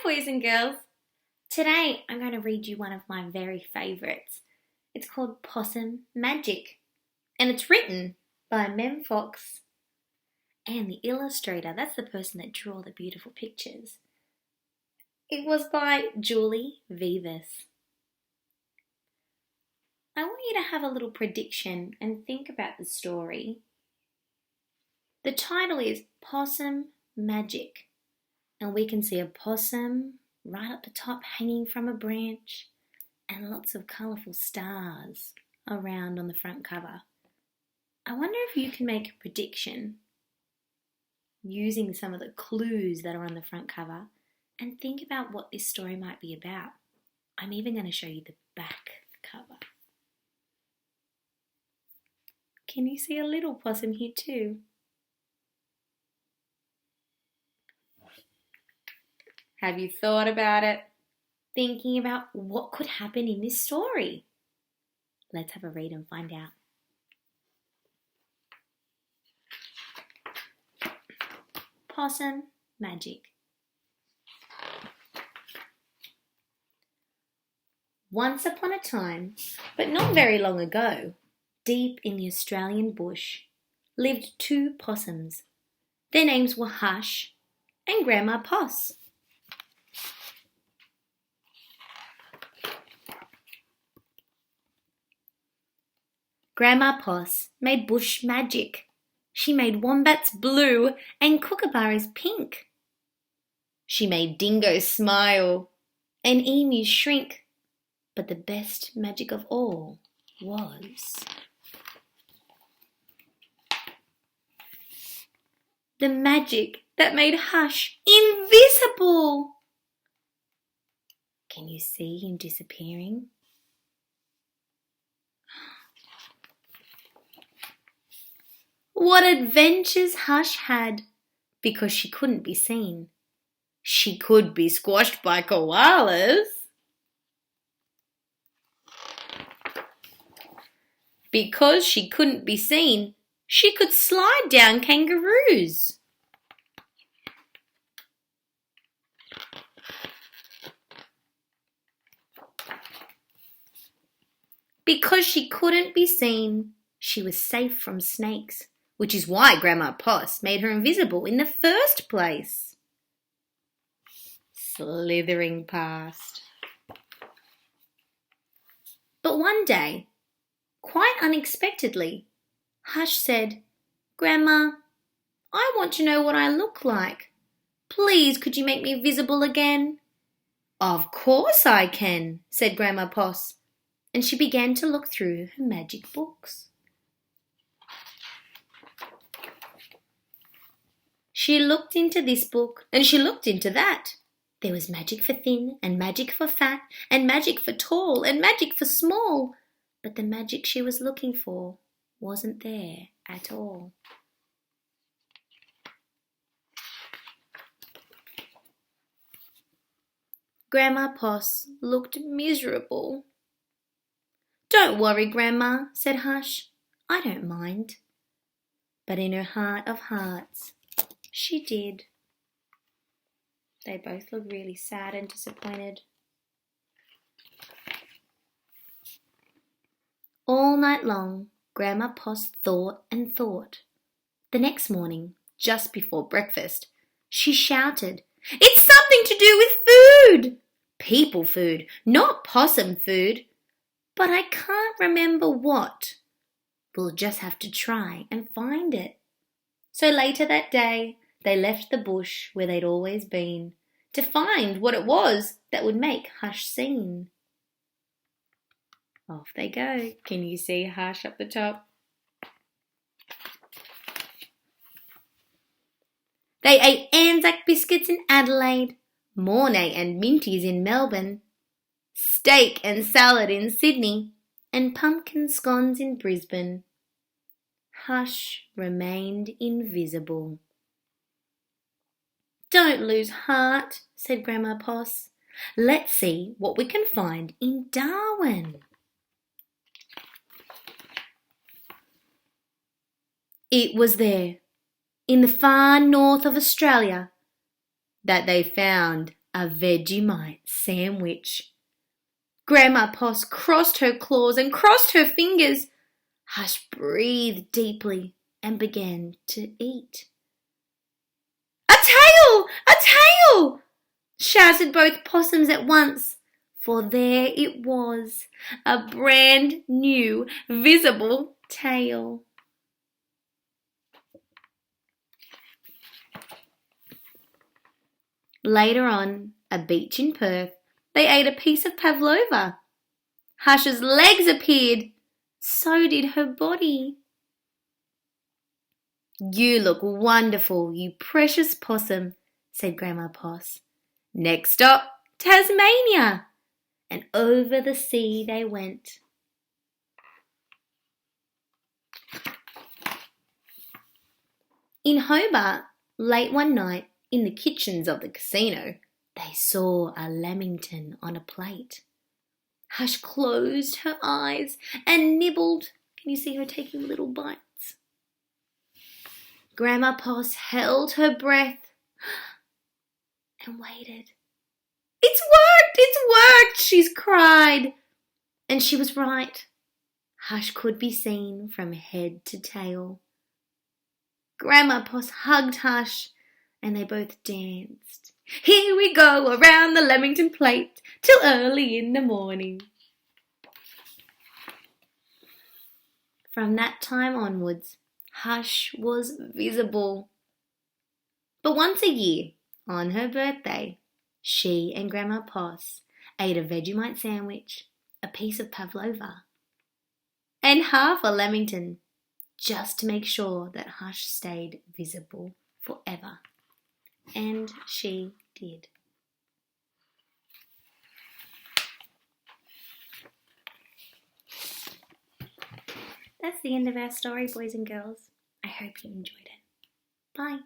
Hi, boys and girls. Today I'm going to read you one of my very favourites. It's called Possum Magic, and it's written by Mem Fox, and the illustrator, that's the person that drew all the beautiful pictures. It was by Julie Vivas. I want you to have a little prediction and think about the story. The title is Possum Magic, and we can see a possum right up the top hanging from a branch and lots of colourful stars around on the front cover. I wonder if you can make a prediction using some of the clues that are on the front cover and think about what this story might be about. I'm even going to show you the back cover. Can you see a little possum here too? Have you thought about it? Thinking about what could happen in this story? Let's have a read and find out. Possum Magic. Once upon a time, but not very long ago, deep in the Australian bush, lived two possums. Their names were Hush and Grandma Poss. Grandma Poss made bush magic. She made wombats blue and kookaburras pink. She made dingoes smile and emus shrink. But the best magic of all was the magic that made Hush invisible. Can you see him disappearing? What adventures Hush had, because she couldn't be seen. She could be squashed by koalas. Because she couldn't be seen, she could slide down kangaroos. Because she couldn't be seen, she was safe from snakes, which is why Grandma Poss made her invisible in the first place. Slithering past. But one day, quite unexpectedly, Hush said, "Grandma, I want to know what I look like. Please, could you make me visible again?" "Of course I can," said Grandma Poss, and she began to look through her magic books. She looked into this book and she looked into that. There was magic for thin and magic for fat and magic for tall and magic for small. But the magic she was looking for wasn't there at all. Grandma Poss looked miserable. "Don't worry, Grandma," said Hush. "I don't mind." But in her heart of hearts, she did. They both looked really sad and disappointed. All night long, Grandma Poss thought and thought. The next morning, just before breakfast, she shouted, "It's something to do with food! People food, not possum food. But I can't remember what. We'll just have to try and find it." So later that day, they left the bush where they'd always been to find what it was that would make Hush seen. Off they go. Can you see Hush up the top? They ate Anzac biscuits in Adelaide, Mornay and Minties in Melbourne, steak and salad in Sydney, and pumpkin scones in Brisbane. Hush remained invisible. "Don't lose heart," said Grandma Poss. "Let's see what we can find in Darwin." It was there, in the far north of Australia, that they found a Vegemite sandwich. Grandma Poss crossed her claws and crossed her fingers. Hush breathed deeply and began to eat. "A tail! A tail!" shouted both possums at once, for there it was, a brand new visible tail. Later on, a beach in Perth, they ate a piece of pavlova. Hush's legs appeared. So did her body. "You look wonderful, you precious possum," said Grandma Poss. "Next stop, Tasmania." And over the sea they went. In Hobart, late one night, in the kitchens of the casino, they saw a lamington on a plate. Hush closed her eyes and nibbled. Can you see her taking little bites? Grandma Poss held her breath and waited. "It's worked! It's worked!" she cried. And she was right. Hush could be seen from head to tail. Grandma Poss hugged Hush and they both danced. "Here we go around the lamington plate till early in the morning." From that time onwards, Hush was visible. But once a year, on her birthday, she and Grandma Poss ate a Vegemite sandwich, a piece of pavlova, and half a lamington, just to make sure that Hush stayed visible forever. And she did. That's the end of our story, boys and girls. I hope you enjoyed it. Bye.